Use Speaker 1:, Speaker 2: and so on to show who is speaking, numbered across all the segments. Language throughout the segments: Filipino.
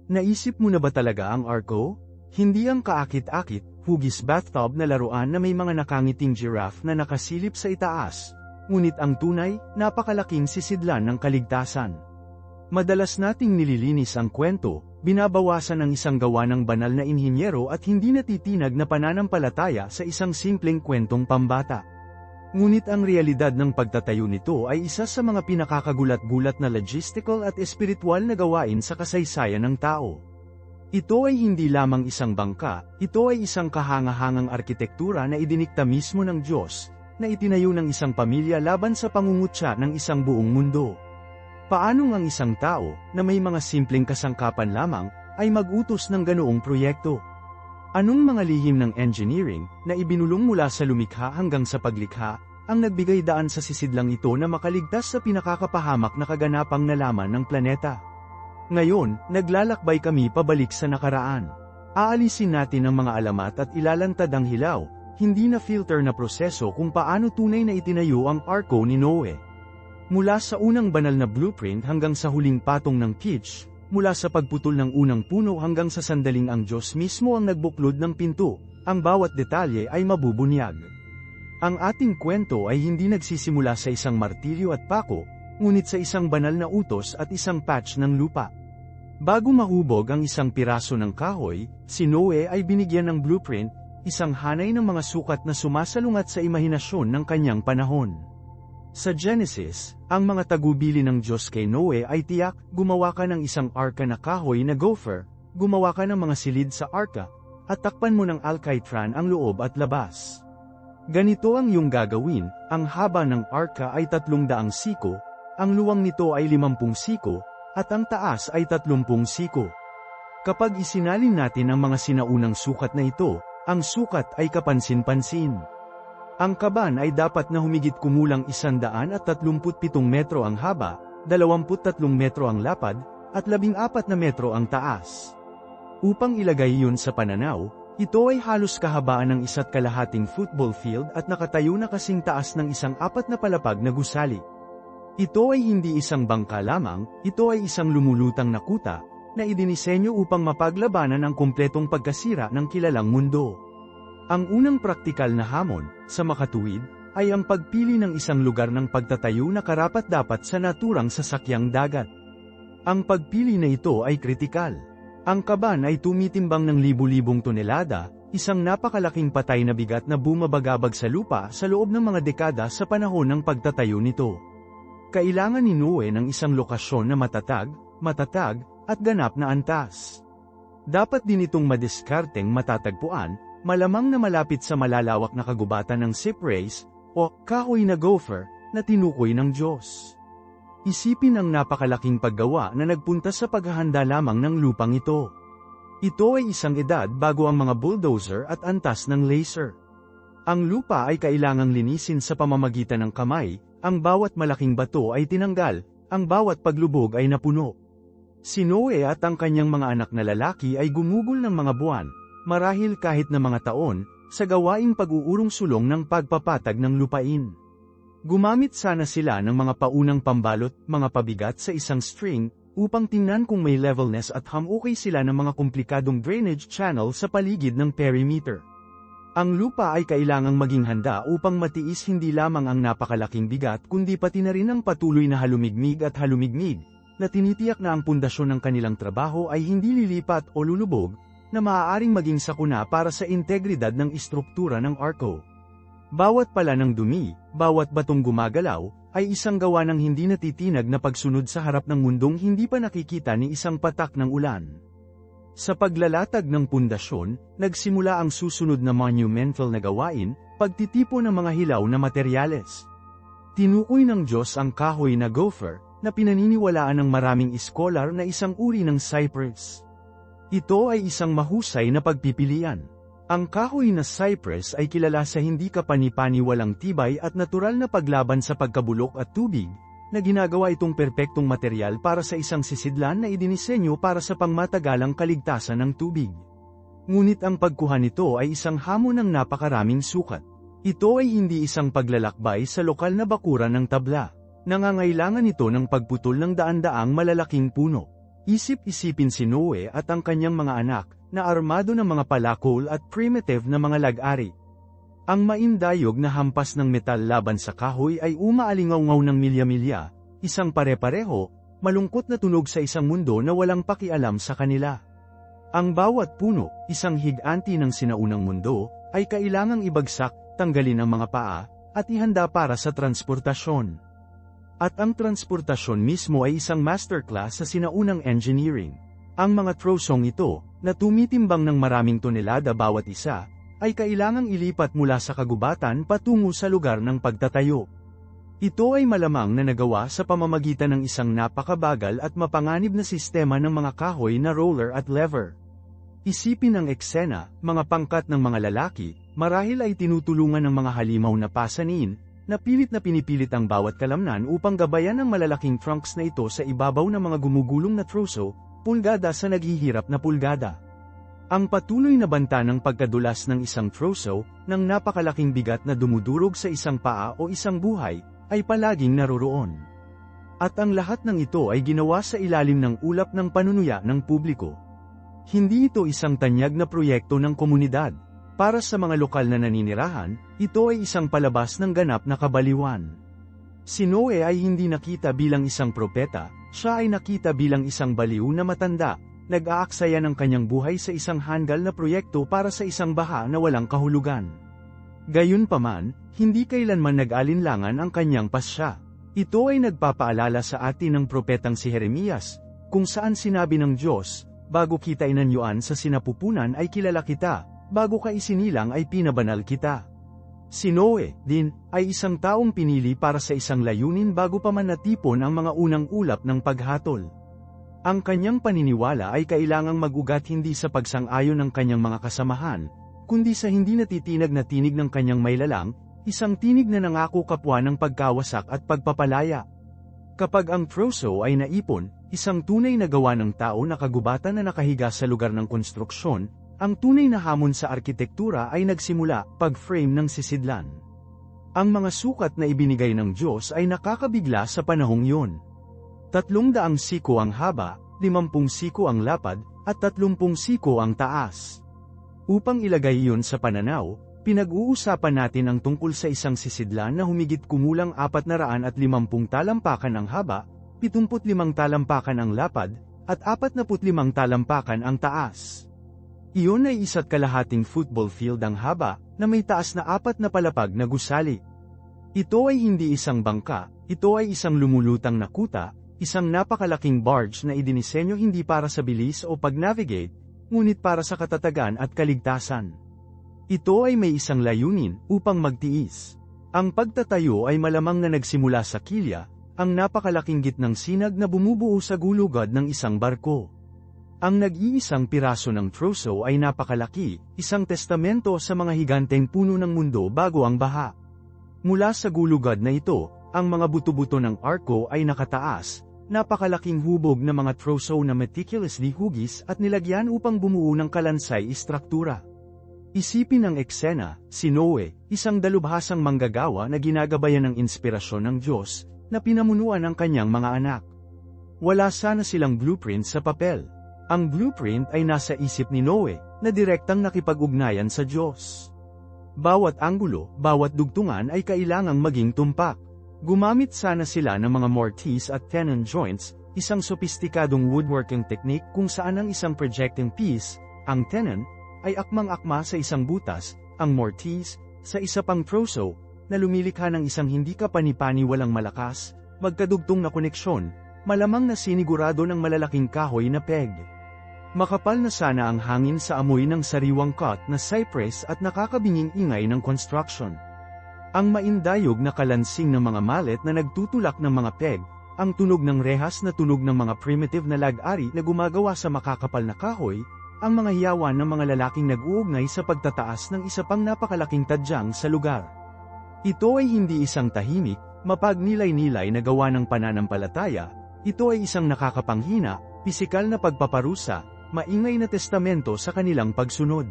Speaker 1: Naisip mo na ba talaga ang Arco? Hindi ang kaakit-akit, hugis bathtub na laruan na may mga nakangiting giraffe na nakasilip sa itaas. Ngunit ang tunay, napakalaking sisidlan ng kaligtasan. Madalas nating nililinis ang kwento, binabawasan ang isang gawa ng banal na inhinyero at hindi natitinag na pananampalataya sa isang simpleng kwentong pambata. Ngunit ang realidad ng pagtatayo nito ay isa sa mga pinakakagulat-gulat na logistical at espiritual na gawain sa kasaysayan ng tao. Ito ay hindi lamang isang bangka, ito ay isang kahangahangang arkitektura na idinikta mismo ng Diyos, na itinayo ng isang pamilya laban sa pangungutya ng isang buong mundo. Paano ang isang tao, na may mga simpleng kasangkapan lamang, ay mag-utos ng ganoong proyekto? Anong mga lihim ng engineering, na ibinulong mula sa lumikha hanggang sa paglikha, ang nagbigay daan sa sisidlang ito na makaligtas sa pinakakapahamak na kaganapang nalaman ng planeta? Ngayon, naglalakbay kami pabalik sa nakaraan. Aalisin natin ang mga alamat at ilalantad ang hilaw, hindi na filter na proseso kung paano tunay na itinayo ang Arco ni Noe. Mula sa unang banal na blueprint hanggang sa huling patong ng pitch, mula sa pagputol ng unang puno hanggang sa sandaling ang Diyos mismo ang nagbuklod ng pinto, ang bawat detalye ay mabubunyag. Ang ating kwento ay hindi nagsisimula sa isang martilyo at pako, ngunit sa isang banal na utos at isang patch ng lupa. Bago mahubog ang isang piraso ng kahoy, si Noe ay binigyan ng blueprint, isang hanay ng mga sukat na sumasalungat sa imahinasyon ng kanyang panahon. Sa Genesis, ang mga tagubili ng Diyos kay Noe ay tiyak, gumawa ka ng isang arka na kahoy na gopher, gumawa ka ng mga silid sa arka, at takpan mo ng alcaitran ang loob at labas. Ganito ang iyong gagawin, ang haba ng arka ay 300 siko, ang luwang nito ay 50 siko, at ang taas ay 30 siko. Kapag isinalin natin ang mga sinaunang sukat na ito, ang sukat ay kapansin-pansin. Ang kaban ay dapat na humigit kumulang 137 metro ang haba, 23 metro ang lapad, at 14 na metro ang taas. Upang ilagay iyon sa pananaw, ito ay halos kahabaan ng 1.5 football field at nakatayo na kasing taas ng isang 4 na palapag na gusali. Ito ay hindi isang bangka lamang, ito ay isang lumulutang na kuta, na idinisenyo upang mapaglabanan ang kumpletong pagkasira ng kilalang mundo. Ang unang praktikal na hamon, sa makatuwid, ay ang pagpili ng isang lugar ng pagtatayo na karapat-dapat sa naturang sasakyang dagat. Ang pagpili na ito ay kritikal. Ang kaban ay tumitimbang ng libu-libong tonelada, isang napakalaking patay na bigat na bumabagabag sa lupa sa loob ng mga dekada sa panahon ng pagtatayo nito. Kailangan ni Noe ng isang lokasyon na matatag, at ganap na antas. Dapat din itong madiskarteng matatagpuan, malamang na malapit sa malalawak na kagubatan ng cypress, o kahoy na gopher, na tinukoy ng Diyos. Isipin ang napakalaking paggawa na nagpunta sa paghahanda lamang ng lupang ito. Ito ay isang edad bago ang mga bulldozer at antas ng laser. Ang lupa ay kailangang linisin sa pamamagitan ng kamay, ang bawat malaking bato ay tinanggal, ang bawat paglubog ay napuno. Si Noe at ang kanyang mga anak na lalaki ay gumugol ng mga buwan, marahil kahit na mga taon, sa gawaing pag-uurong sulong ng pagpapatag ng lupain. Gumamit sana sila ng mga paunang pambalot, mga pabigat sa isang string, upang tingnan kung may levelness at hamukay sila ng mga komplikadong drainage channel sa paligid ng perimeter. Ang lupa ay kailangang maging handa upang matiis hindi lamang ang napakalaking bigat kundi pati na rin ang patuloy na halumigmig, na tinitiyak na ang pundasyon ng kanilang trabaho ay hindi lilipat o lulubog, na maaaring maging sakuna para sa integridad ng istruktura ng Arco. Bawat pala ng dumi, bawat batong gumagalaw, ay isang gawa ng hindi natitinag na pagsunod sa harap ng mundong hindi pa nakikita ni isang patak ng ulan. Sa paglalatag ng pundasyon, nagsimula ang susunod na monumental na gawain, pagtitipo ng mga hilaw na materyales. Tinukoy ng Diyos ang kahoy na gopher, na pinaniniwalaan ng maraming iskolar na isang uri ng cypress. Ito ay isang mahusay na pagpipilian. Ang kahoy na cypress ay kilala sa hindi kapani-paniwalang tibay at natural na paglaban sa pagkabulok at tubig, na ginagawa itong perpektong material para sa isang sisidlan na idinisenyo para sa pangmatagalang kaligtasan ng tubig. Ngunit ang pagkuha nito ay isang hamon ng napakaraming sukat. Ito ay hindi isang paglalakbay sa lokal na bakuran ng tabla. Nangangailangan ito ng pagputol ng daan-daang malalaking puno. Isip-isipin si Noe at ang kanyang mga anak, na armado ng mga palakol at primitive na mga lag-ari. Ang maindayog na hampas ng metal laban sa kahoy ay umaalingaw-ngaw ng milya-milya, isang pare-pareho, malungkot na tunog sa isang mundo na walang pakialam sa kanila. Ang bawat puno, isang higanti ng sinaunang mundo, ay kailangang ibagsak, tanggalin ang mga paa, at ihanda para sa transportasyon. At ang transportasyon mismo ay isang masterclass sa sinaunang engineering. Ang mga trosong ito, na tumitimbang ng maraming tonelada bawat isa, ay kailangang ilipat mula sa kagubatan patungo sa lugar ng pagtatayo. Ito ay malamang na nagawa sa pamamagitan ng isang napakabagal at mapanganib na sistema ng mga kahoy na roller at lever. Isipin ang eksena, mga pangkat ng mga lalaki, marahil ay tinutulungan ng mga halimaw na pasanin, na pinipilit ang bawat kalamnan upang gabayan ang malalaking trunks na ito sa ibabaw ng mga gumugulong na troso, pulgada sa naghihirap na pulgada. Ang patuloy na banta ng pagkadulas ng isang troso, ng napakalaking bigat na dumudurog sa isang paa o isang buhay, ay palaging naroroon. At ang lahat ng ito ay ginawa sa ilalim ng ulap ng panunuya ng publiko. Hindi ito isang tanyag na proyekto ng komunidad. Para sa mga lokal na naninirahan, ito ay isang palabas ng ganap na kabaliwan. Si Noe ay hindi nakita bilang isang propeta, siya ay nakita bilang isang baliw na matanda, nag-aaksaya ng kanyang buhay sa isang handal na proyekto para sa isang baha na walang kahulugan. Gayunpaman, hindi kailanman nag-alinlangan ang kanyang pasya. Ito ay nagpapaalala sa atin ng propetang si Jeremias, kung saan sinabi ng Diyos, bago kita inanyuan sa sinapupunan ay kilala kita, bago ka isinilang ay pinabanal kita. Si Noe, din, ay isang taong pinili para sa isang layunin bago pa man natipon ang mga unang ulap ng paghatol. Ang kanyang paniniwala ay kailangang mag-ugat hindi sa pagsang-ayon ng kanyang mga kasamahan, kundi sa hindi natitinag na tinig ng kanyang mailalang, isang tinig na nangako kapwa ng pagkawasak at pagpapalaya. Kapag ang troso ay naipon, isang tunay na gawa ng tao na kagubatan na nakahiga sa lugar ng konstruksyon, ang tunay na hamon sa arkitektura ay nagsimula, pag-frame ng sisidlan. Ang mga sukat na ibinigay ng Diyos ay nakakabigla sa panahong yun. 300 siko ang haba, 50 siko ang lapad, at 30 siko ang taas. Upang ilagay iyon sa pananaw, pinag-uusapan natin ang tungkol sa isang sisidlan na humigit kumulang 450 talampakan ang haba, 75 talampakan ang lapad, at 45 talampakan ang taas. Iyon ay 1.5 football field ang haba, na may taas na 4 na palapag na gusali. Ito ay hindi isang bangka, ito ay isang lumulutang na kuta, isang napakalaking barge na idinisenyo hindi para sa bilis o pag-navigate, ngunit para sa katatagan at kaligtasan. Ito ay may isang layunin, upang magtiis. Ang pagtatayo ay malamang na nagsimula sa kilya, ang napakalaking gitnang sinag na bumubuo sa gulugad ng isang barko. Ang nag-iisang piraso ng troso ay napakalaki, isang testamento sa mga higanteng puno ng mundo bago ang baha. Mula sa gulugad na ito, ang mga buto-buto ng arko ay nakataas, napakalaking hubog na mga troso na meticulously hugis at nilagyan upang bumuo ng kalansay istruktura. Isipin ang eksena, si Noe, isang dalubhasang manggagawa na ginagabayan ng inspirasyon ng Diyos, na pinamunuan ang kanyang mga anak. Wala sana silang blueprint sa papel. Ang blueprint ay nasa isip ni Noe, na direktang nakipag-ugnayan sa Diyos. Bawat anggulo, bawat dugtungan ay kailangang maging tumpak. Gumamit sana sila ng mga mortise at tenon joints, isang sopistikadong woodworking technique kung saan ang isang projecting piece, ang tenon, ay akmang-akma sa isang butas, ang mortise, sa isa pang troso, na lumilikha ng isang hindi kapani-pani walang malakas, magkadugtong na koneksyon, malamang na sinigurado ng malalaking kahoy na peg. Makapal na sana ang hangin sa amoy ng sariwang cut na cypress at nakakabinging ingay ng construction. Ang maindayog na kalansing ng mga mallet na nagtutulak ng mga peg, ang tunog ng rehas na tunog ng mga primitive na lag-ari na gumagawa sa makakapal na kahoy, ang mga hiyawan ng mga lalaking nag-uugnay sa pagtataas ng isa pang napakalaking tadyang sa lugar. Ito ay hindi isang tahimik, mapagnilay-nilay na gawa ng pananampalataya, ito ay isang nakakapanghina, pisikal na pagpaparusa, maingay na testamento sa kanilang pagsunod.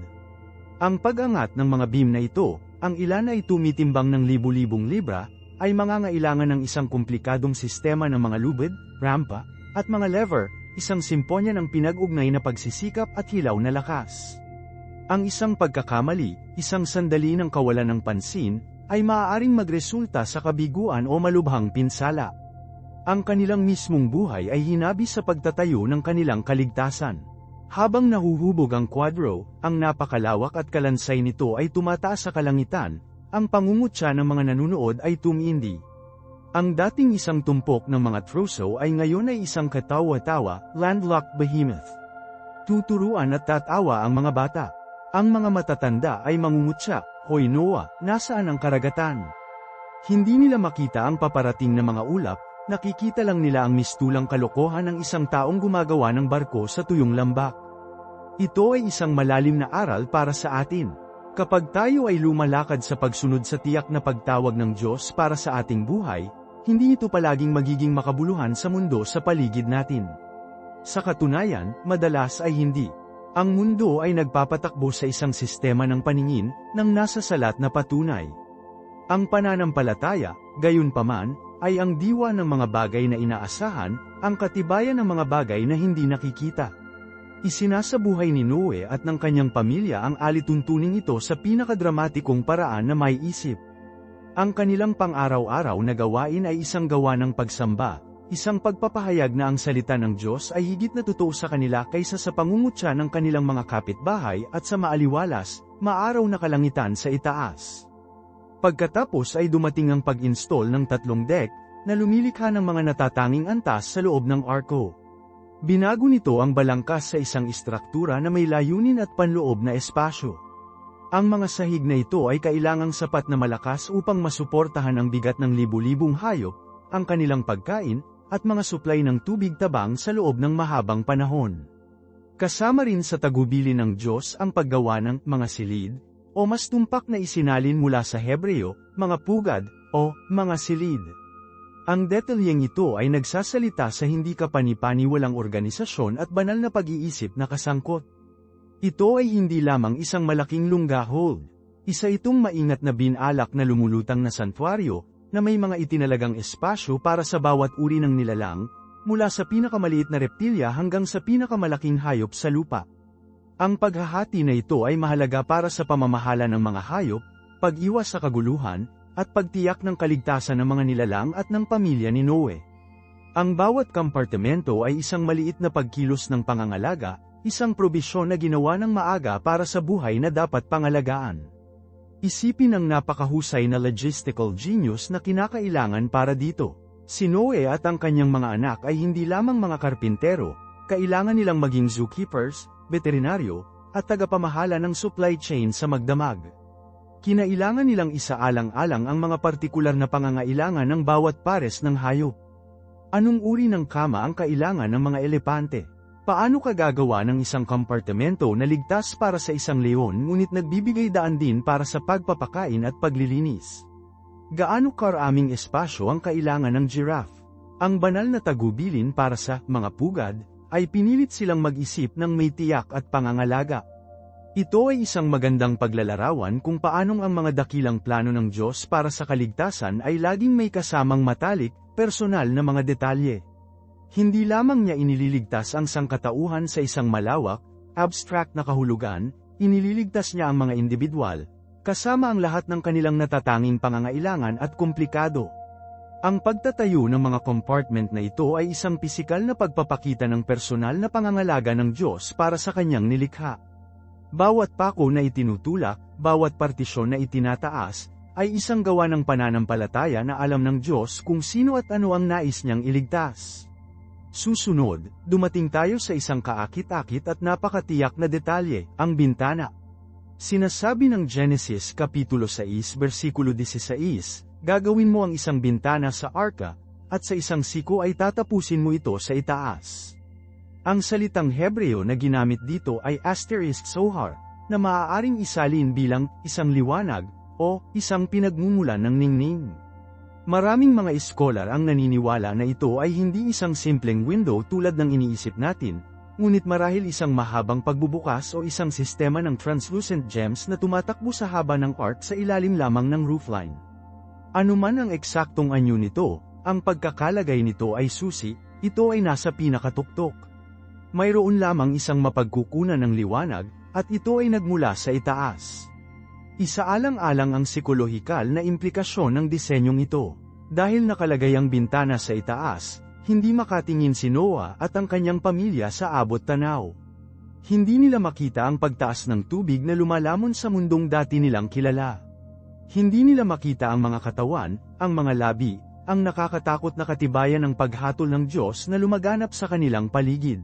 Speaker 1: Ang pag-angat ng mga beam na ito, ang ilan ay tumitimbang ng libu-libong libra, ay mangangailangan ng isang komplikadong sistema ng mga lubid, rampa, at mga lever, isang simponya ng pinag-ugnay na pagsisikap at hilaw na lakas. Ang isang pagkakamali, isang sandali ng kawalan ng pansin, ay maaaring magresulta sa kabiguan o malubhang pinsala. Ang kanilang mismong buhay ay hinabi sa pagtatayo ng kanilang kaligtasan. Habang nahuhubog ang kwadro, ang napakalawak at kalansay nito ay tumataas sa kalangitan, ang pangungutya ng mga nanunood ay tumindi. Ang dating isang tumpok ng mga troso ay ngayon ay isang katawa-tawa, landlocked behemoth. Tuturuan at tatawa ang mga bata. Ang mga matatanda ay mangungutya, "Hoy Noah, nasaan ang karagatan?" Hindi nila makita ang paparating na mga ulap, nakikita lang nila ang mistulang kalokohan ng isang taong gumagawa ng barko sa tuyong lambak. Ito ay isang malalim na aral para sa atin. Kapag tayo ay lumalakad sa pagsunod sa tiyak na pagtawag ng Diyos para sa ating buhay, hindi ito palaging magiging makabuluhan sa mundo sa paligid natin. Sa katunayan, madalas ay hindi. Ang mundo ay nagpapatakbo sa isang sistema ng paningin, ng nasa salat na patunay. Ang pananampalataya, gayunpaman, ay ang diwa ng mga bagay na inaasahan, ang katibayan ng mga bagay na hindi nakikita. Isinasabuhay ni Noe at ng kanyang pamilya ang alituntuning ito sa pinakadramatikong paraan na may isip. Ang kanilang pang-araw-araw na gawain ay isang gawa ng pagsamba, isang pagpapahayag na ang salita ng Diyos ay higit na totoo sa kanila kaysa sa pangungutya ng kanilang mga kapitbahay at sa maaliwalas, maaraw na kalangitan sa itaas. Pagkatapos ay dumating ang pag-install ng 3 deck, na lumilikha ng mga natatanging antas sa loob ng arko. Binago nito ang balangkas sa isang istruktura na may layunin at panloob na espasyo. Ang mga sahig na ito ay kailangang sapat na malakas upang masuportahan ang bigat ng libu-libong hayop, ang kanilang pagkain, at mga supply ng tubig tabang sa loob ng mahabang panahon. Kasama rin sa tagubilin ng Diyos ang paggawa ng mga silid, o mas tumpak na isinalin mula sa Hebreo, mga pugad, o mga silid. Ang detalyeng ito ay nagsasalita sa hindi kapani-paniwalang organisasyon at banal na pag-iisip na kasangkot. Ito ay hindi lamang isang malaking lungga hold. Isa itong maingat na binalak na lumulutang na santuaryo, na may mga itinalagang espasyo para sa bawat uri ng nilalang, mula sa pinakamaliit na reptilya hanggang sa pinakamalaking hayop sa lupa. Ang paghahati na ito ay mahalaga para sa pamamahala ng mga hayop, pag-iwas sa kaguluhan, at pagtiyak ng kaligtasan ng mga nilalang at ng pamilya ni Noe. Ang bawat kompartimento ay isang maliit na pagkilos ng pangangalaga, isang probisyon na ginawa ng maaga para sa buhay na dapat pangalagaan. Isipin ang napakahusay na logistical genius na kinakailangan para dito. Si Noe at ang kanyang mga anak ay hindi lamang mga karpintero, kailangan nilang maging zookeepers, veterinaryo, at tagapamahala ng supply chain sa magdamag. Kinailangan nilang isaalang-alang ang mga partikular na pangangailangan ng bawat pares ng hayop. Anong uri ng kama ang kailangan ng mga elepante? Paano ka gagawa ng isang kompartimento na ligtas para sa isang leon ngunit nagbibigay daan din para sa pagpapakain at paglilinis? Gaano karaming espasyo ang kailangan ng giraffe? Ang banal na tagubilin para sa mga pugad ay pinilit silang mag-isip ng may tiyak at pangangalaga. Ito ay isang magandang paglalarawan kung paanong ang mga dakilang plano ng Diyos para sa kaligtasan ay laging may kasamang matalik, personal na mga detalye. Hindi lamang niya inililigtas ang sangkatauhan sa isang malawak, abstract na kahulugan, inililigtas niya ang mga individual, kasama ang lahat ng kanilang natatanging pangangailangan at komplikado. Ang pagtatayo ng mga compartment na ito ay isang pisikal na pagpapakita ng personal na pangangalaga ng Diyos para sa kanyang nilikha. Bawat pako na itinutulak, bawat partisyon na itinataas, ay isang gawa ng pananampalataya na alam ng Diyos kung sino at ano ang nais niyang iligtas. Susunod, dumating tayo sa isang kaakit-akit at napakatiyak na detalye, ang bintana. Sinasabi ng Genesis Kapitulo 6 versikulo 16, gagawin mo ang isang bintana sa arka, at sa isang siko ay tatapusin mo ito sa itaas. Ang salitang Hebreo na ginamit dito ay asterisk sohar, na maaaring isalin bilang isang liwanag, o isang pinagmumulan ng ningning. Maraming mga iskolar ang naniniwala na ito ay hindi isang simpleng window tulad ng iniisip natin, ngunit marahil isang mahabang pagbubukas o isang sistema ng translucent gems na tumatakbo sa haba ng arc sa ilalim lamang ng roofline. Ano man ang eksaktong anyo nito, ang pagkakalagay nito ay susi, ito ay nasa pinakatuktok. mayroon lamang isang mapagkukunan ng liwanag, at ito ay nagmula sa itaas. Isaalang-alang ang psikolohikal na implikasyon ng disenyong ito. Dahil nakalagay ang bintana sa itaas, hindi makatingin si Noah at ang kanyang pamilya sa abot tanaw. Hindi nila makita ang pagtaas ng tubig na lumalamon sa mundong dati nilang kilala. Hindi nila makita ang mga katawan, ang mga labi, ang nakakatakot na katibayan ng paghatol ng Diyos na lumaganap sa kanilang paligid.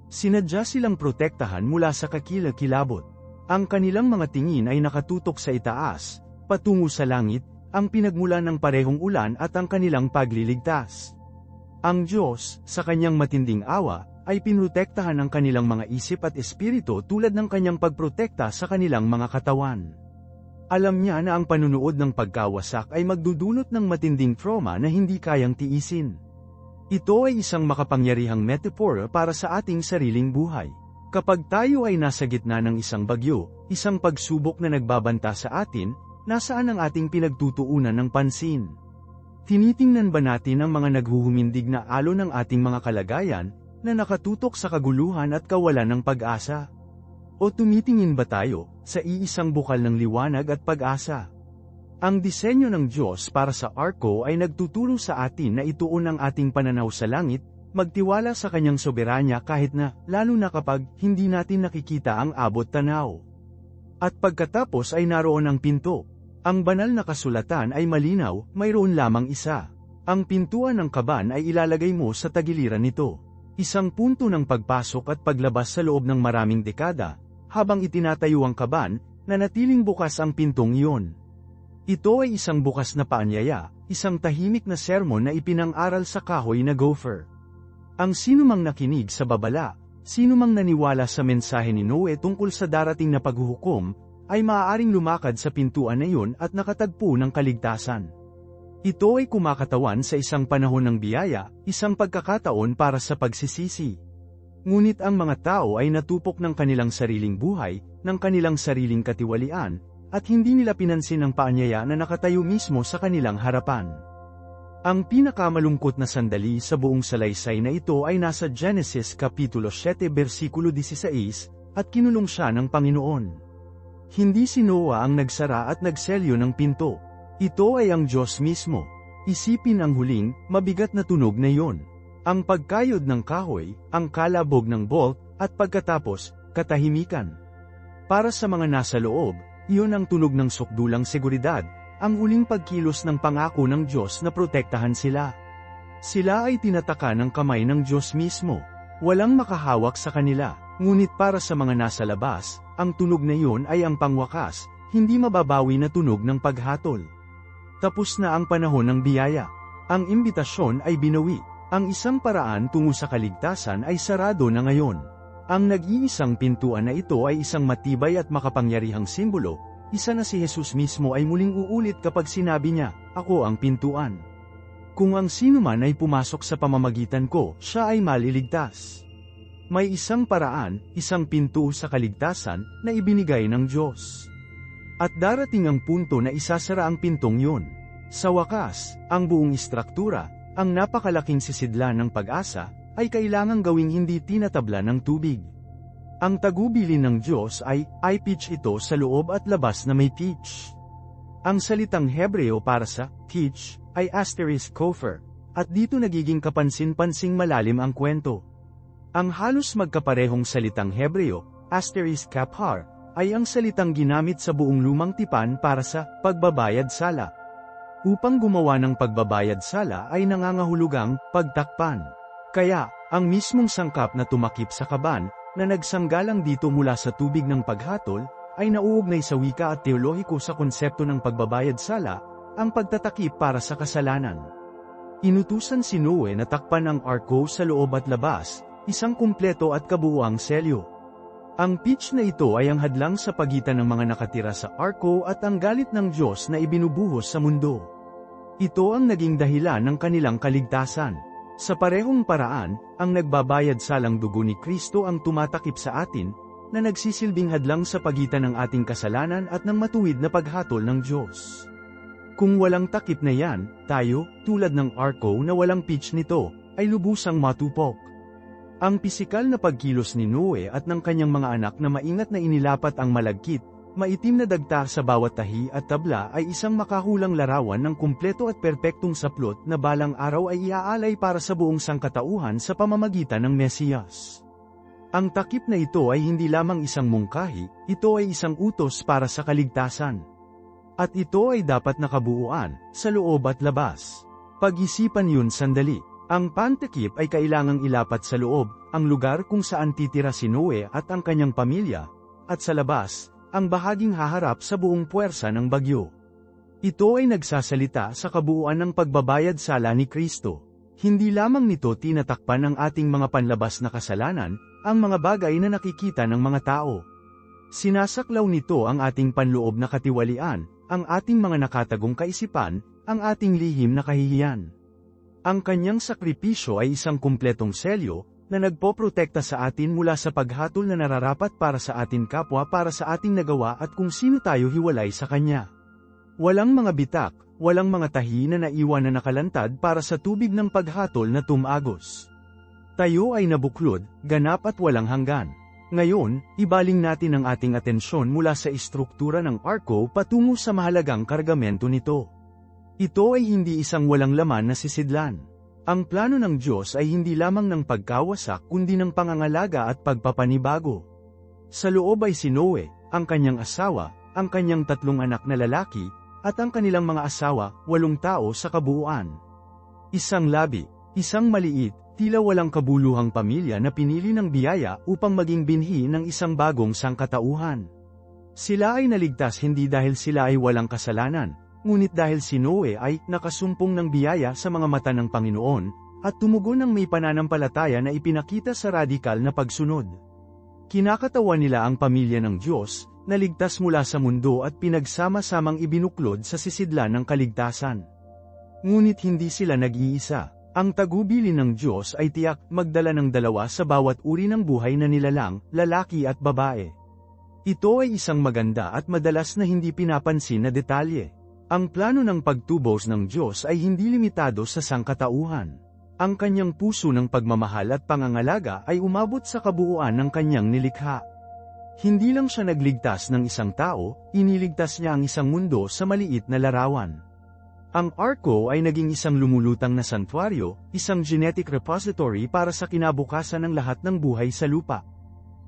Speaker 1: Sinadya silang protektahan mula sa kakilakilabot. Ang kanilang mga tingin ay nakatutok sa itaas, patungo sa langit, ang pinagmulan ng parehong ulan at ang kanilang pagliligtas. Ang Diyos, sa kanyang matinding awa, ay pinrotektahan ang kanilang mga isip at espiritu tulad ng kanyang pagprotekta sa kanilang mga katawan. Alam niya na ang panunood ng pagkawasak ay magdudulot ng matinding trauma na hindi kayang tiisin. Ito ay isang makapangyarihang metaphor para sa ating sariling buhay. Kapag tayo ay nasa gitna ng isang bagyo, isang pagsubok na nagbabanta sa atin, nasaan ang ating pinagtutuunan ng pansin? Tinitingnan ba natin ang mga naghuhumindig na alon ng ating mga kalagayan, na nakatutok sa kaguluhan at kawalan ng pag-asa? O tumitingin ba tayo, sa iisang bukal ng liwanag at pag-asa? Ang disenyo ng Diyos para sa Arko ay nagtuturo sa atin na ituon ang ating pananaw sa langit, magtiwala sa kanyang soberanya kahit na, lalo na kapag, hindi natin nakikita ang abot tanaw. At pagkatapos ay naroon ang pinto. Ang banal na kasulatan ay malinaw, mayroon lamang isa. Ang pintuan ng kaban ay ilalagay mo sa tagiliran nito. Isang punto ng pagpasok at paglabas sa loob ng maraming dekada, habang itinatayo ang kaban, nanatiling bukas ang pintong iyon. Ito ay isang bukas na paanyaya, isang tahimik na sermon na ipinang-aral sa kahoy na gopher. Ang sinumang nakinig sa babala, sinumang naniwala sa mensahe ni Noe tungkol sa darating na paghuhukom, ay maaaring lumakad sa pintuan na iyon at nakatagpo ng kaligtasan. Ito ay kumakatawan sa isang panahon ng biyaya, isang pagkakataon para sa pagsisisi. Ngunit ang mga tao ay natupok ng kanilang sariling buhay, ng kanilang sariling katiwalian, at hindi nila pinansin ang paanyaya na nakatayo mismo sa kanilang harapan. Ang pinakamalungkot na sandali sa buong salaysay na ito ay nasa Genesis Kapitulo 7 versikulo 16, at kinulong siya ng Panginoon. Hindi si Noah ang nagsara at nagselyo ng pinto. Ito ay ang Diyos mismo. Isipin ang huling, mabigat na tunog na iyon. Ang pagkayod ng kahoy, ang kalabog ng bolt, at pagkatapos, katahimikan. Para sa mga nasa loob, iyon ang tunog ng sukdulang seguridad, ang huling pagkilos ng pangako ng Diyos na protektahan sila. Sila ay tinataka ng kamay ng Diyos mismo. Walang makahawak sa kanila, ngunit para sa mga nasa labas, ang tunog na iyon ay ang pangwakas, hindi mababawi na tunog ng paghatol. Tapos na ang panahon ng biyaya. Ang imbitasyon ay binawi. Ang isang paraan tungo sa kaligtasan ay sarado na ngayon. Ang nag-iisang pintuan na ito ay isang matibay at makapangyarihang simbolo, isa na si Jesus mismo ay muling uulit kapag sinabi niya, "Ako ang pintuan." Kung ang sinuman ay pumasok sa pamamagitan ko, siya ay maliligtas. May isang paraan, isang pinto sa kaligtasan, na ibinigay ng Diyos. At darating ang punto na isasara ang pintong yun. Sa wakas, ang buong istruktura, ang napakalaking sisidlan ng pag-asa, ay kailangang gawing hindi tinatabla ng tubig. Ang tagubilin ng Diyos ay pitch ito sa loob at labas na may pitch. Ang salitang Hebreo para sa pitch ay asterisk kopher, at dito nagiging kapansin-pansing malalim ang kwento. Ang halos magkaparehong salitang Hebreo, asterisk kaphar, ay ang salitang ginamit sa buong lumang tipan para sa pagbabayad sala. Upang gumawa ng pagbabayad sala ay nangangahulugang pagtakpan. Kaya, ang mismong sangkap na tumakip sa kaban, na nagsanggalang dito mula sa tubig ng paghatol, ay nauugnay sa wika at teolohiko sa konsepto ng pagbabayad sala, ang pagtatakip para sa kasalanan. Inutusan si Noe na takpan ang arko sa loob at labas, isang kumpleto at kabuuang selyo. Ang pitch na ito ay ang hadlang sa pagitan ng mga nakatira sa arko at ang galit ng Diyos na ibinubuhos sa mundo. Ito ang naging dahilan ng kanilang kaligtasan. Sa parehong paraan, ang nagbabayad salang dugo ni Kristo ang tumatakip sa atin, na nagsisilbing hadlang sa pagitan ng ating kasalanan at ng matuwid na paghatol ng Diyos. Kung walang takip na yan, tayo, tulad ng arko na walang pitch nito, ay lubusang matupok. Ang pisikal na pagkilos ni Noe at ng kanyang mga anak na maingat na inilapat ang malagkit, maitim na dagta sa bawat tahi at tabla ay isang makahulang larawan ng kumpleto at perpektong saplot na balang araw ay iaalay para sa buong sangkatauhan sa pamamagitan ng Mesiyas. Ang takip na ito ay hindi lamang isang mungkahi, ito ay isang utos para sa kaligtasan. At ito ay dapat nakabuuan, sa loob at labas. Pag-isipan yun sandali. Ang pantakip ay kailangang ilapat sa loob, ang lugar kung saan titira si Noe at ang kanyang pamilya, at sa labas, ang bahaging haharap sa buong puwersa ng bagyo. Ito ay nagsasalita sa kabuuan ng pagbabayad sala ni Kristo. Hindi lamang nito tinatakpan ang ating mga panlabas na kasalanan, ang mga bagay na nakikita ng mga tao. Sinasaklaw nito ang ating panloob na katiwalian, ang ating mga nakatagong kaisipan, ang ating lihim na kahihiyan. Ang kanyang sakripisyo ay isang kumpletong selyo, na nagpoprotekta sa atin mula sa paghatol na nararapat para sa atin kapwa para sa ating nagawa at kung sino tayo hiwalay sa kanya. Walang mga bitak, walang mga tahi na naiwan na nakalantad para sa tubig ng paghatol na tumagos. Tayo ay nabuklod, ganap at walang hanggan. Ngayon, ibaling natin ang ating atensyon mula sa istruktura ng arko patungo sa mahalagang kargamento nito. Ito ay hindi isang walang laman na sisidlan. Ang plano ng Diyos ay hindi lamang ng pagkawasak kundi ng pangangalaga at pagpapanibago. Sa loob ay si Noe, ang kanyang asawa, ang kanyang 3 anak na lalaki, at ang kanilang mga asawa, 8 tao sa kabuuan. Isang labi, isang maliit, tila walang kabuluhang pamilya na pinili ng biyaya upang maging binhi ng isang bagong sangkatauhan. Sila ay naligtas hindi dahil sila ay walang kasalanan, ngunit dahil si Noe ay nakasumpong ng biyaya sa mga mata ng Panginoon, at tumugon ng may pananampalataya na ipinakita sa radikal na pagsunod. Kinakatawan nila ang pamilya ng Diyos, naligtas mula sa mundo at pinagsama-samang ibinuklod sa sisidlan ng kaligtasan. Ngunit hindi sila nag-iisa. Ang tagubili ng Diyos ay tiyak magdala ng 2 sa bawat uri ng buhay na nilalang, lalaki at babae. Ito ay isang maganda at madalas na hindi pinapansin na detalye. Ang plano ng pagtubos ng Diyos ay hindi limitado sa sangkatauhan. Ang kanyang puso ng pagmamahal at pangangalaga ay umabot sa kabuuan ng kanyang nilikha. Hindi lang siya nagligtas ng isang tao, iniligtas niya ang isang mundo sa maliit na larawan. Ang arko ay naging isang lumulutang na santuaryo, isang genetic repository para sa kinabukasan ng lahat ng buhay sa lupa.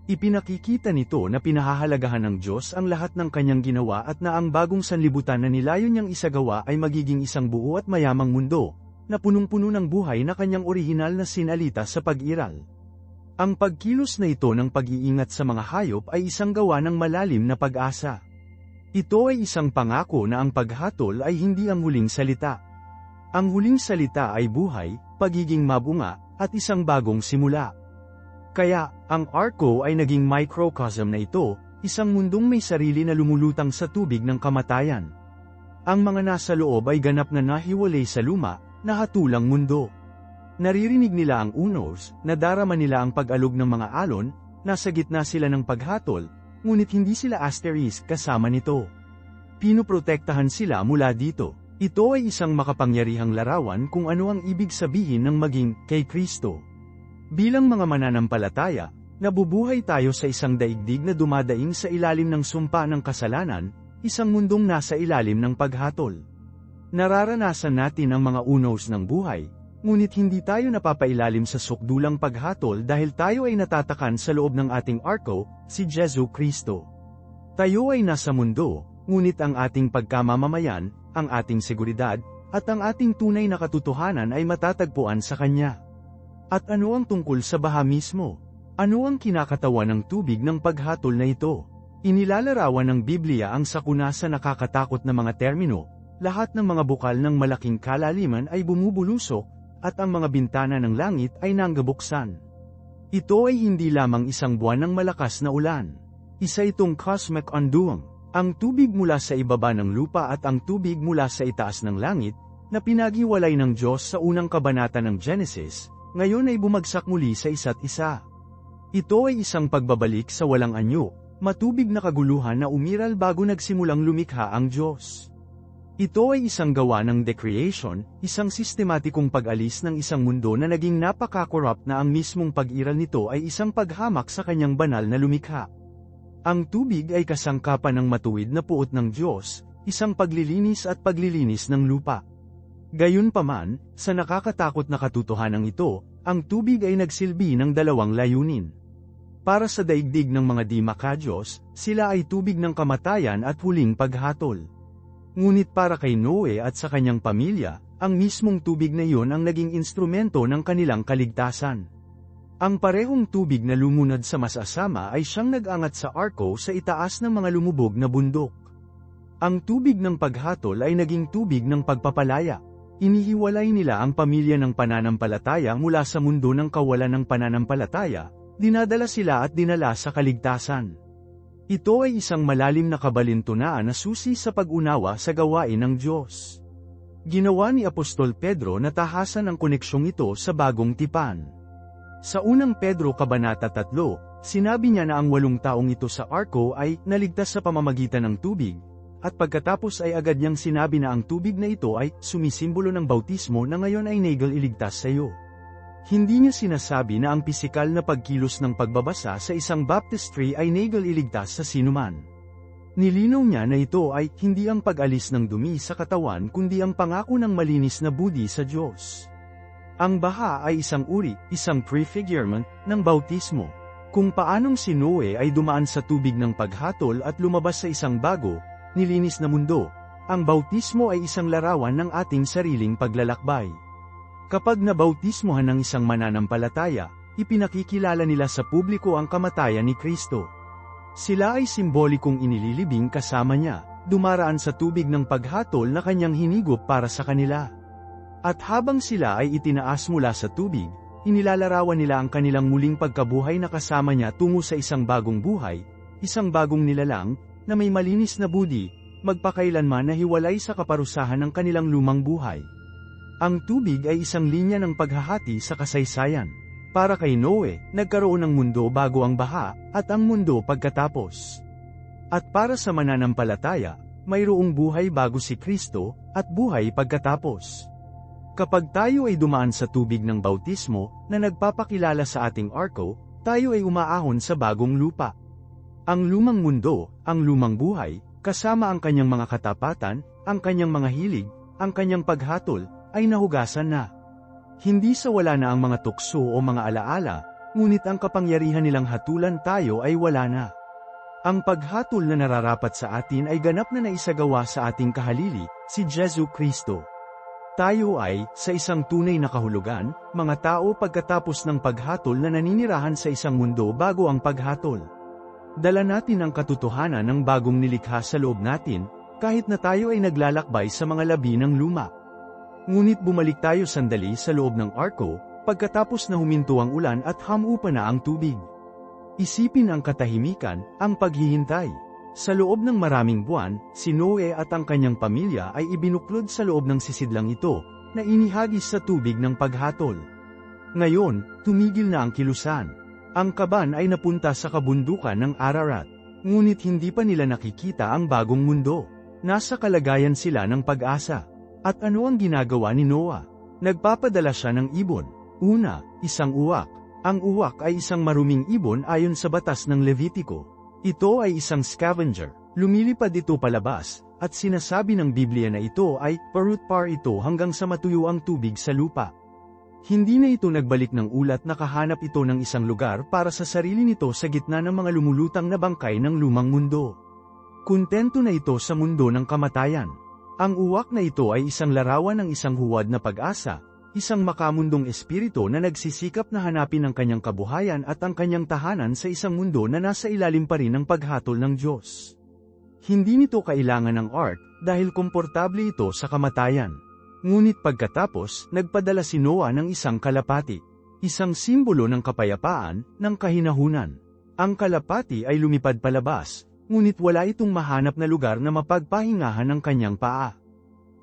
Speaker 1: Ipinakikita nito na pinahahalagahan ng Diyos ang lahat ng kanyang ginawa at na ang bagong sanlibutan na nilayon niyang isagawa ay magiging isang buo at mayamang mundo, na punong-puno ng buhay na kanyang orihinal na sinalita sa pag-iral. Ang pagkilos na ito ng pag-iingat sa mga hayop ay isang gawa ng malalim na pag-asa. Ito ay isang pangako na ang paghatol ay hindi ang huling salita. Ang huling salita ay buhay, pagiging mabunga, at isang bagong simula. Kaya, ang arko ay naging microcosm na ito, isang mundong may sarili na lumulutang sa tubig ng kamatayan. Ang mga nasa loob ay ganap na nahiwalay sa luma, nahatulang mundo. Naririnig nila ang unos, nadarama nila ang pag-alog ng mga alon, nasa gitna sila ng paghatol, ngunit hindi sila asterisk kasama nito. Pinoprotektahan sila mula dito. Ito ay isang makapangyarihang larawan kung ano ang ibig sabihin ng maging kay Kristo. Bilang mga mananampalataya, nabubuhay tayo sa isang daigdig na dumadaing sa ilalim ng sumpa ng kasalanan, isang mundong nasa ilalim ng paghatol. Nararanasan natin ang mga unos ng buhay, ngunit hindi tayo napapailalim sa sukdulang paghatol dahil tayo ay natatakan sa loob ng ating arko, si Jesu Kristo. Tayo ay nasa mundo, ngunit ang ating pagkamamamayan, ang ating seguridad, at ang ating tunay na katotohanan ay matatagpuan sa Kanya. At ano ang tungkol sa baha mismo? Ano ang kinakatawan ng tubig ng paghatol na ito? Inilalarawan ng Biblia ang sakuna sa nakakatakot na mga termino, lahat ng mga bukal ng malaking kalaliman ay bumubulusok, at ang mga bintana ng langit ay nanggabuksan. Ito ay hindi lamang isang buwan ng malakas na ulan. Isa itong cosmic undoing, ang tubig mula sa ibaba ng lupa at ang tubig mula sa itaas ng langit, na pinaghiwalay ng Diyos sa unang kabanata ng Genesis, ngayon ay bumagsak muli sa isa't isa. Ito ay isang pagbabalik sa walang anyo, matubig na kaguluhan na umiral bago nagsimulang lumikha ang Diyos. Ito ay isang gawa ng decreation, isang sistematikong pag-alis ng isang mundo na naging napaka-corrupt na ang mismong pag-iral nito ay isang paghamak sa kanyang banal na lumikha. Ang tubig ay kasangkapan ng matuwid na puot ng Diyos, isang paglilinis at paglilinis ng lupa. Gayunpaman, sa nakakatakot na katotohanan ito, ang tubig ay nagsilbi ng dalawang layunin. Para sa daigdig ng mga di makadiyos, sila ay tubig ng kamatayan at huling paghatol. Ngunit para kay Noe at sa kanyang pamilya, ang mismong tubig na iyon ang naging instrumento ng kanilang kaligtasan. Ang parehong tubig na lumunod sa masasama ay siyang nag-angat sa arko sa itaas ng mga lumubog na bundok. Ang tubig ng paghatol ay naging tubig ng pagpapalaya. Inihiwalay nila ang pamilya ng pananampalataya mula sa mundo ng kawalan ng pananampalataya, dinadala sila at dinala sa kaligtasan. Ito ay isang malalim na kabalintunaan na susi sa pag-unawa sa gawain ng Diyos. Ginawa ni Apostol Pedro na tahasan ang koneksyong ito sa bagong tipan. Sa unang Pedro Kabanata 3, sinabi niya na ang 8 taong ito sa arko ay naligtas sa pamamagitan ng tubig, at pagkatapos ay agad niyang sinabi na ang tubig na ito ay sumisimbolo ng bautismo na ngayon ay nagal iligtas sa iyo. Hindi niya sinasabi na ang pisikal na pagkilos ng pagbabasa sa isang baptistry ay nagal iligtas sa sinuman. Nilinaw niya na ito ay hindi ang pag-alis ng dumi sa katawan kundi ang pangako ng malinis na budi sa Diyos. Ang baha ay isang uri, isang prefigurement, ng bautismo. Kung paanong si Noe ay dumaan sa tubig ng paghatol at lumabas sa isang bago, nilinis na mundo, ang bautismo ay isang larawan ng ating sariling paglalakbay. Kapag nabautismohan ng isang mananampalataya, ipinakikilala nila sa publiko ang kamatayan ni Kristo. Sila ay simbolikong inililibing kasama niya, dumaraan sa tubig ng paghatol na kanyang hinigop para sa kanila. At habang sila ay itinaas mula sa tubig, inilalarawan nila ang kanilang muling pagkabuhay na kasama niya tungo sa isang bagong buhay, isang bagong nilalang, na may malinis na budi, magpakailanman na hiwalay sa kaparusahan ng kanilang lumang buhay. Ang tubig ay isang linya ng paghahati sa kasaysayan. Para kay Noe, nagkaroon ng mundo bago ang baha, at ang mundo pagkatapos. At para sa mananampalataya, mayroong buhay bago si Kristo, at buhay pagkatapos. Kapag tayo ay dumaan sa tubig ng bautismo, na nagpapakilala sa ating arko, tayo ay umaahon sa bagong lupa. Ang lumang mundo, ang lumang buhay, kasama ang kanyang mga katapatan, ang kanyang mga hilig, ang kanyang paghatol, ay nahugasan na. Hindi sa wala na ang mga tukso o mga alaala, ngunit ang kapangyarihan nilang hatulan tayo ay wala na. Ang paghatol na nararapat sa atin ay ganap na naisagawa sa ating kahalili, si Jesu Kristo. Tayo ay, sa isang tunay na kahulugan, mga tao pagkatapos ng paghatol na naninirahan sa isang mundo bago ang paghatol. Dala natin ang katotohanan ng bagong nilikha sa loob natin, kahit na tayo ay naglalakbay sa mga labi ng luma. Ngunit bumalik tayo sandali sa loob ng arko, pagkatapos na huminto ang ulan at hamupa na ang tubig. Isipin ang katahimikan, ang paghihintay. Sa loob ng maraming buwan, si Noe at ang kanyang pamilya ay ibinuklod sa loob ng sisidlang ito, na inihagis sa tubig ng paghatol. Ngayon, tumigil na ang kilusan. Ang kaban ay napunta sa kabundukan ng Ararat. Ngunit hindi pa nila nakikita ang bagong mundo. Nasa kalagayan sila ng pag-asa. At ano ang ginagawa ni Noah? Nagpapadala siya ng ibon. Una, isang uwak. Ang uwak ay isang maruming ibon ayon sa batas ng Levitiko. Ito ay isang scavenger. Lumilipad ito palabas, at sinasabi ng Biblia na ito ay parutpar ito hanggang sa matuyo ang tubig sa lupa. Hindi na ito nagbalik ng ulat na kahanap ito ng isang lugar para sa sarili nito sa gitna ng mga lumulutang na bangkay ng lumang mundo. Kontento na ito sa mundo ng kamatayan. Ang uwak na ito ay isang larawan ng isang huwad na pag-asa, isang makamundong espiritu na nagsisikap na hanapin ang kanyang kabuhayan at ang kanyang tahanan sa isang mundo na nasa ilalim pa rin ng paghatol ng Diyos. Hindi nito kailangan ng ark, dahil komportable ito sa kamatayan. Ngunit pagkatapos, nagpadala si Noah ng isang kalapati, isang simbolo ng kapayapaan, ng kahinahunan. Ang kalapati ay lumipad palabas, ngunit wala itong mahanap na lugar na mapagpahingahan ng kanyang paa.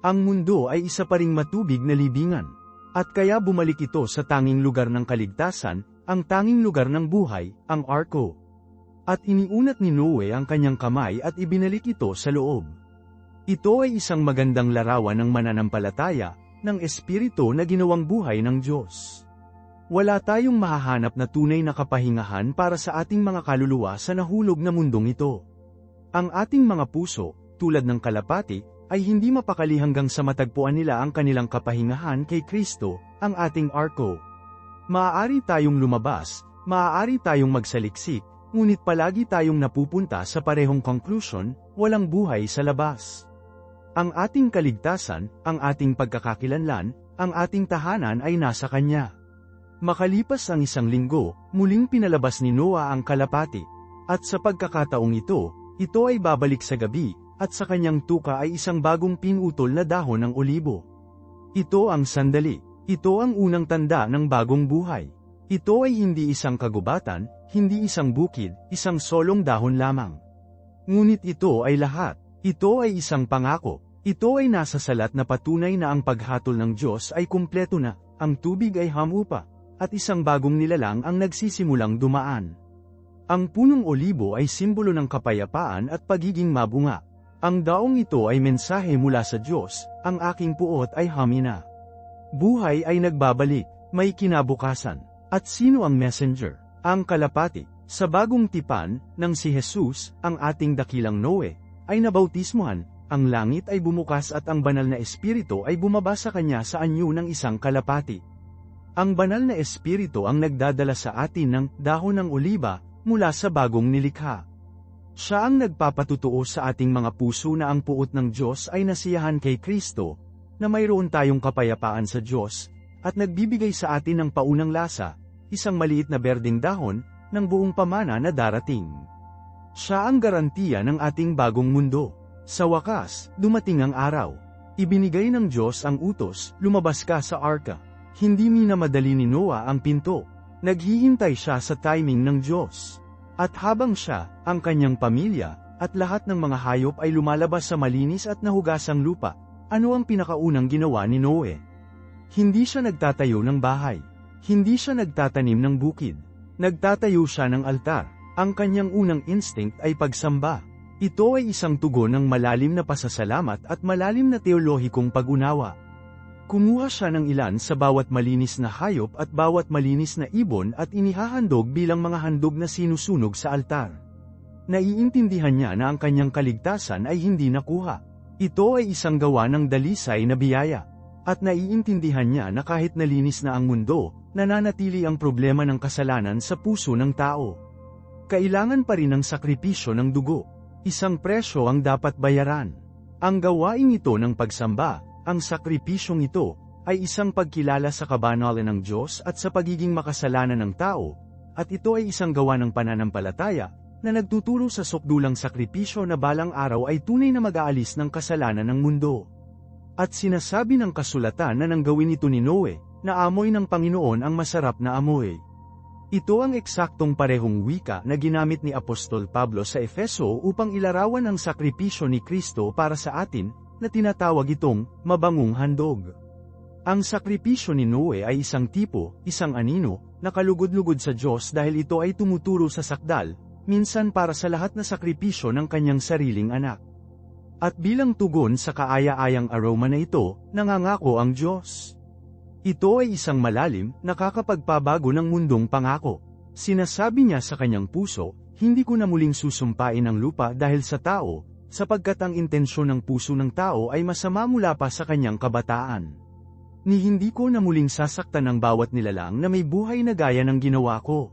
Speaker 1: Ang mundo ay isa pa ring matubig na libingan, at kaya bumalik ito sa tanging lugar ng kaligtasan, ang tanging lugar ng buhay, ang arko. At iniunat ni Noe ang kanyang kamay at ibinalik ito sa loob. Ito ay isang magandang larawan ng mananampalataya, ng espiritu na ginawang buhay ng Diyos. Wala tayong mahahanap na tunay na kapahingahan para sa ating mga kaluluwa sa nahulog na mundong ito. Ang ating mga puso, tulad ng kalapati, ay hindi mapakali hanggang sa matagpuan nila ang kanilang kapahingahan kay Kristo, ang ating arko. Maaari tayong lumabas, maaari tayong magsaliksik, ngunit palagi tayong napupunta sa parehong conclusion, walang buhay sa labas. Ang ating kaligtasan, ang ating pagkakakilanlan, ang ating tahanan ay nasa Kanya. Makalipas ang 1 linggo, muling pinalabas ni Noah ang kalapati. At sa pagkakataong ito ay babalik sa gabi, at sa kanyang tuka ay isang bagong pinutol na dahon ng olibo. Ito ang sandali. Ito ang unang tanda ng bagong buhay. Ito ay hindi isang kagubatan, hindi isang bukid, isang solong dahon lamang. Ngunit ito ay lahat. Ito ay isang pangako. Ito ay nasa salat na patunay na ang paghatol ng Diyos ay kumpleto na, ang tubig ay hamupa, at isang bagong nilalang ang nagsisimulang dumaan. Ang punong olibo ay simbolo ng kapayapaan at pagiging mabunga. Ang daong ito ay mensahe mula sa Diyos, ang aking puot ay hamina. Buhay ay nagbabalik, may kinabukasan. At sino ang messenger? Ang kalapati. Sa bagong tipan, nang si Jesus, ang ating dakilang Noe, ay nabautismuhan, ang langit ay bumukas at ang banal na espiritu ay bumaba sa kanya sa anyo ng isang kalapati. Ang banal na espiritu ang nagdadala sa atin ng dahon ng oliba mula sa bagong nilikha. Siya ang nagpapatutuo sa ating mga puso na ang puot ng Diyos ay nasiyahan kay Kristo, na mayroon tayong kapayapaan sa Diyos, at nagbibigay sa atin ng paunang lasa, isang maliit na berdeng dahon, ng buong pamana na darating. Siya ang garantiya ng ating bagong mundo. Sa wakas, dumating ang araw. Ibinigay ng Diyos ang utos, lumabas ka sa arka. Hindi minamadali ni Noah ang pinto. Naghihintay siya sa timing ng Diyos. At habang siya, ang kanyang pamilya, at lahat ng mga hayop ay lumalabas sa malinis at nahugasang lupa, ano ang pinakaunang ginawa ni Noe? Hindi siya nagtatayo ng bahay. Hindi siya nagtatanim ng bukid. Nagtatayo siya ng altar. Ang kanyang unang instinct ay pagsamba. Ito ay isang tugon ng malalim na pasasalamat at malalim na teolohikong pag-unawa. Kumuha siya ng ilan sa bawat malinis na hayop at bawat malinis na ibon at inihahandog bilang mga handog na sinusunog sa altar. Naiintindihan niya na ang kanyang kaligtasan ay hindi nakuha. Ito ay isang gawa ng dalisay na biyaya. At naiintindihan niya na kahit nalinis na ang mundo, nananatili ang problema ng kasalanan sa puso ng tao. Kailangan pa rin ng sakripisyo ng dugo. Isang presyo ang dapat bayaran. Ang gawain ito ng pagsamba, ang sakripisyong ito, ay isang pagkilala sa kabanalan ng Diyos at sa pagiging makasalanan ng tao, at ito ay isang gawa ng pananampalataya, na nagtuturo sa sukdulang sakripisyo na balang araw ay tunay na mag-aalis ng kasalanan ng mundo. At sinasabi ng kasulatan na nang gawin ito ni Noe, na amoy ng Panginoon ang masarap na amoy. Ito ang eksaktong parehong wika na ginamit ni Apostol Pablo sa Efeso upang ilarawan ang sakripisyo ni Kristo para sa atin, na tinatawag itong mabangong handog. Ang sakripisyo ni Noe ay isang tipo, isang anino, na kalugod-lugod sa Diyos dahil ito ay tumuturo sa sakdal, minsan para sa lahat na sakripisyo ng kanyang sariling anak. At bilang tugon sa kaaya-ayang aroma na ito, nangangako ang Diyos. Ito ay isang malalim, nakakapagpabago ng mundong pangako. Sinasabi niya sa kanyang puso, hindi ko na muling susumpain ang lupa dahil sa tao, sapagkat ang intensyon ng puso ng tao ay masama mula pa sa kanyang kabataan. Ni hindi ko na muling sasaktan ang bawat nilalang na may buhay na gaya ng ginawa ko.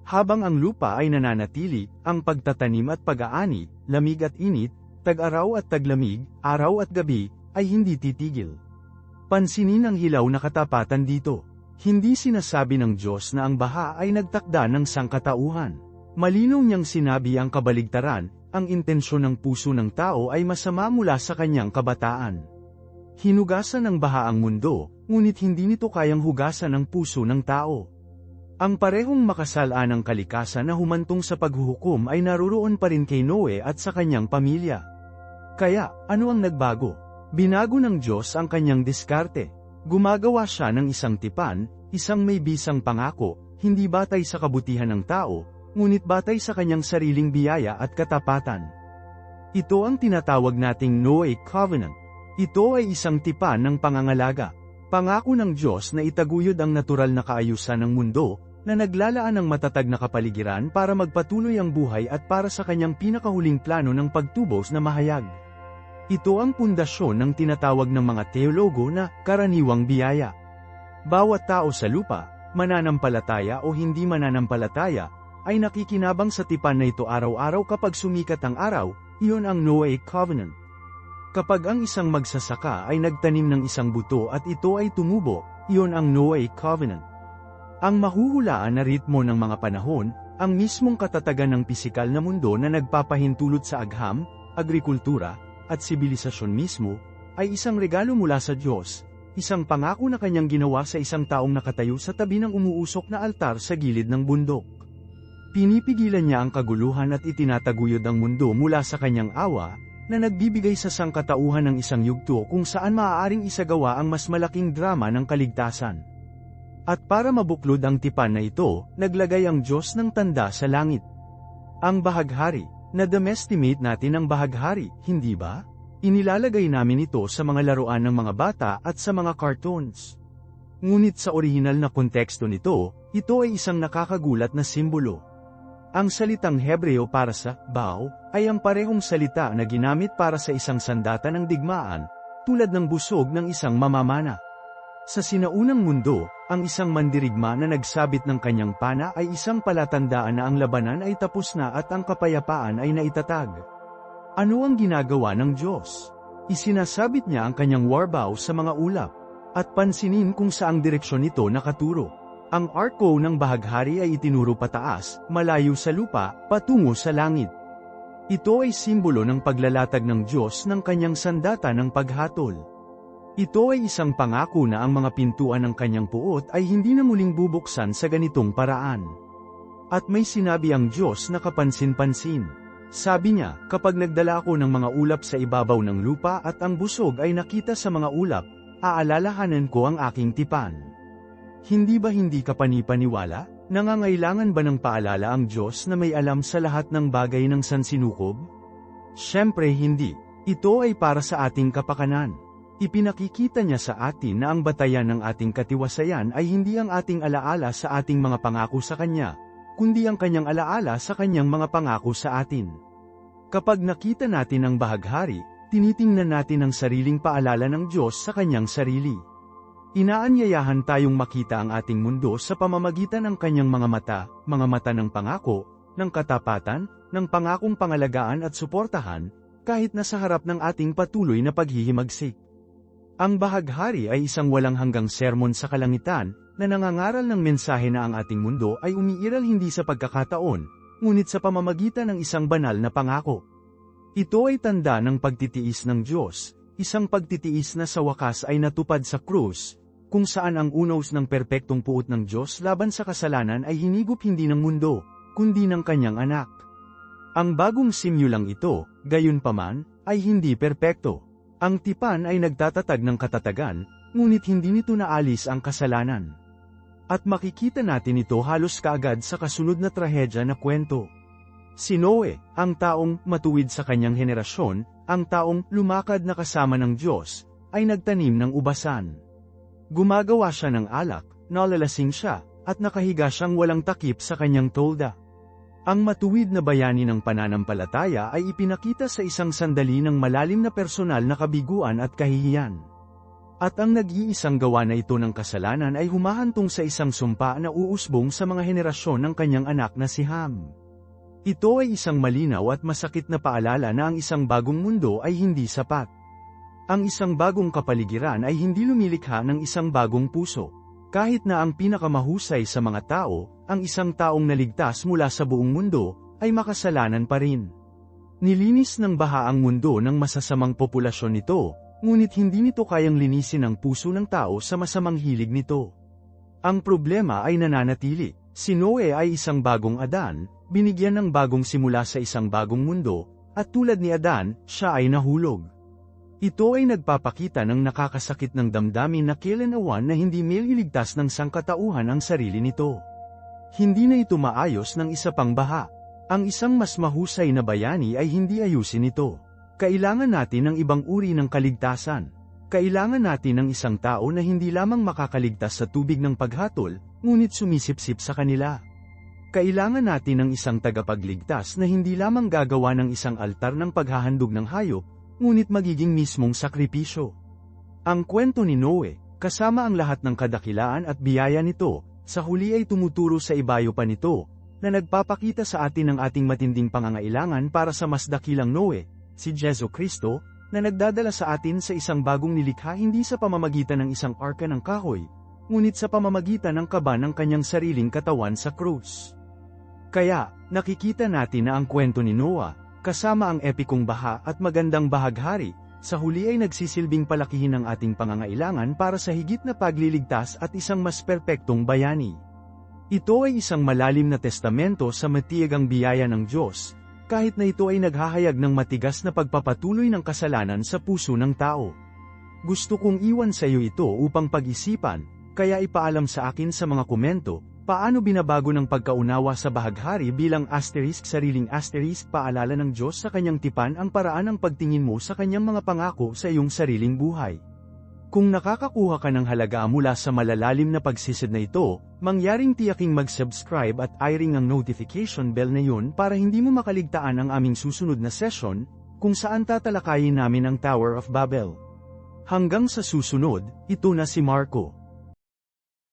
Speaker 1: Habang ang lupa ay nananatili, ang pagtatanim at pag-aani, lamig at init, tag-araw at taglamig, araw at gabi, ay hindi titigil. Pansinin ang hilaw na katapatan dito. Hindi sinasabi ng Diyos na ang baha ay nagtakda ng sangkatauhan. Malinaw niyang sinabi ang kabaligtaran, ang intensyon ng puso ng tao ay masama mula sa kanyang kabataan. Hinugasan ng baha ang mundo, ngunit hindi nito kayang hugasan ang puso ng tao. Ang parehong makasalanang kalikasan na humantong sa paghuhukom ay naruroon pa rin kay Noe at sa kanyang pamilya. Kaya, ano ang nagbago? Binago ng Diyos ang kanyang diskarte. Gumagawa siya ng isang tipan, isang may bisang pangako, hindi batay sa kabutihan ng tao, ngunit batay sa kanyang sariling biyaya at katapatan. Ito ang tinatawag nating Noahic Covenant. Ito ay isang tipan ng pangangalaga. Pangako ng Diyos na itaguyod ang natural na kaayusan ng mundo, na naglalaan ng matatag na kapaligiran para magpatuloy ang buhay at para sa kanyang pinakahuling plano ng pagtubos na mahayag. Ito ang pundasyon ng tinatawag ng mga teologo na karaniwang biyaya. Bawat tao sa lupa, mananampalataya o hindi mananampalataya, ay nakikinabang sa tipan na ito araw-araw kapag sumikat ang araw, iyon ang Noahic Covenant. Kapag ang isang magsasaka ay nagtanim ng isang buto at ito ay tumubo, iyon ang Noahic Covenant. Ang mahuhulaan na ritmo ng mga panahon, ang mismong katatagan ng pisikal na mundo na nagpapahintulot sa agham, agrikultura, at sibilisasyon mismo, ay isang regalo mula sa Diyos, isang pangako na kanyang ginawa sa isang taong nakatayo sa tabi ng umuusok na altar sa gilid ng bundok. Pinipigilan niya ang kaguluhan at itinataguyod ang mundo mula sa kanyang awa, na nagbibigay sa sangkatauhan ng isang yugto kung saan maaaring isagawa ang mas malaking drama ng kaligtasan. At para mabuklod ang tipan na ito, naglagay ang Diyos ng tanda sa langit. Ang bahaghari, na-domestimate natin ang bahaghari, hindi ba? Inilalagay namin ito sa mga laruan ng mga bata at sa mga cartoons. Ngunit sa orihinal na konteksto nito, ito ay isang nakakagulat na simbolo. Ang salitang Hebreo para sa bow ay ang parehong salita na ginamit para sa isang sandata ng digmaan, tulad ng busog ng isang mamamana. Sa sinaunang mundo, ang isang mandirigma na nagsabit ng kanyang pana ay isang palatandaan na ang labanan ay tapos na at ang kapayapaan ay naitatag. Ano ang ginagawa ng Diyos? Isinasabit niya ang kanyang war bow sa mga ulap, at pansinin kung saang direksyon ito nakaturo. Ang arko ng bahaghari ay itinuro pataas, malayo sa lupa, patungo sa langit. Ito ay simbolo ng paglalatag ng Diyos ng kanyang sandata ng paghatol. Ito ay isang pangako na ang mga pintuan ng kanyang puot ay hindi na muling bubuksan sa ganitong paraan. At may sinabi ang Diyos na kapansin-pansin. Sabi niya, kapag nagdala ako ng mga ulap sa ibabaw ng lupa at ang busog ay nakita sa mga ulap, aalalahanan ko ang aking tipan. Hindi ba hindi ka panipaniwala? Nangangailangan ba ng paalala ang Diyos na may alam sa lahat ng bagay ng sansinukob? Siyempre hindi. Ito ay para sa ating kapakanan. Ipinakikita niya sa atin na ang batayan ng ating katiwasayan ay hindi ang ating alaala sa ating mga pangako sa Kanya, kundi ang Kanyang alaala sa Kanyang mga pangako sa atin. Kapag nakita natin ang bahaghari, tinitingnan natin ang sariling paalala ng Diyos sa Kanyang sarili. Inaanyayahan tayong makita ang ating mundo sa pamamagitan ng Kanyang mga mata ng pangako, ng katapatan, ng pangakong pangalagaan at suportahan, kahit na sa harap ng ating patuloy na paghihimagsik. Ang bahaghari ay isang walang hanggang sermon sa kalangitan, na nangangaral ng mensahe na ang ating mundo ay umiiral hindi sa pagkakataon, ngunit sa pamamagitan ng isang banal na pangako. Ito ay tanda ng pagtitiis ng Diyos, isang pagtitiis na sa wakas ay natupad sa krus, kung saan ang unos ng perpektong puot ng Diyos laban sa kasalanan ay hinigop hindi ng mundo, kundi ng kanyang anak. Ang bagong simulang ito, gayunpaman, ay hindi perpekto. Ang tipan ay nagtatatag ng katatagan, ngunit hindi nito naalis ang kasalanan. At makikita natin ito halos kaagad sa kasunod na trahedya na kwento. Si Noe, ang taong matuwid sa kanyang henerasyon, ang taong lumakad na kasama ng Diyos, ay nagtanim ng ubasan. Gumagawa siya ng alak, nalalasing siya, at nakahiga siyang walang takip sa kanyang tolda. Ang matuwid na bayani ng pananampalataya ay ipinakita sa isang sandali ng malalim na personal na kabiguan at kahihiyan. At ang nag-iisang gawa na ito ng kasalanan ay humahantong sa isang sumpa na uusbong sa mga henerasyon ng kanyang anak na si Ham. Ito ay isang malinaw at masakit na paalala na ang isang bagong mundo ay hindi sapat. Ang isang bagong kapaligiran ay hindi lumilikha ng isang bagong puso. Kahit na ang pinakamahusay sa mga tao, ang isang taong naligtas mula sa buong mundo, ay makasalanan pa rin. Nilinis ng baha ang mundo ng masasamang populasyon nito, ngunit hindi nito kayang linisin ang puso ng tao sa masamang hilig nito. Ang problema ay nananatili. Si Noe ay isang bagong Adan, binigyan ng bagong simula sa isang bagong mundo, at tulad ni Adan, siya ay nahulog. Ito ay nagpapakita ng nakakasakit ng damdamin na kailanman na hindi maililigtas ng sangkatauhan ang sarili nito. Hindi na ito maayos ng isa pang baha. Ang isang mas mahusay na bayani ay hindi ayusin ito. Kailangan natin ng ibang uri ng kaligtasan. Kailangan natin ng isang tao na hindi lamang makakaligtas sa tubig ng paghatol, ngunit sumisipsip sa kanila. Kailangan natin ng isang tagapagligtas na hindi lamang gagawa ng isang altar ng paghahandog ng hayop, ngunit magiging mismong sakripisyo. Ang kwento ni Noe, kasama ang lahat ng kadakilaan at biyaya nito, sa huli ay tumuturo sa ibayo pa nito, na nagpapakita sa atin ng ating matinding pangangailangan para sa mas dakilang Noe, si Jesu Kristo, na nagdadala sa atin sa isang bagong nilikha hindi sa pamamagitan ng isang arka ng kahoy, ngunit sa pamamagitan ng kaba ng kanyang sariling katawan sa krus. Kaya, nakikita natin na ang kwento ni Noah, kasama ang epikong baha at magandang bahaghari, sa huli ay nagsisilbing palakihin ang ating pangangailangan para sa higit na pagliligtas at isang mas perpektong bayani. Ito ay isang malalim na testamento sa matiyagang biyaya ng Diyos, kahit na ito ay naghahayag ng matigas na pagpapatuloy ng kasalanan sa puso ng tao. Gusto kong iwan sa iyo ito upang pag-isipan, kaya ipaalam sa akin sa mga komento, paano binabago ng pagkaunawa sa bahaghari bilang sariling paalala ng Diyos sa kanyang tipan ang paraan ng pagtingin mo sa kanyang mga pangako sa iyong sariling buhay. Kung nakakakuha ka ng halaga mula sa malalalim na pagsisid na ito, mangyaring tiyaking mag-subscribe at i-ring ang notification bell na yun para hindi mo makaligtaan ang aming susunod na session, kung saan tatalakayin namin ang Tower of Babel. Hanggang sa susunod, ito na si Marco.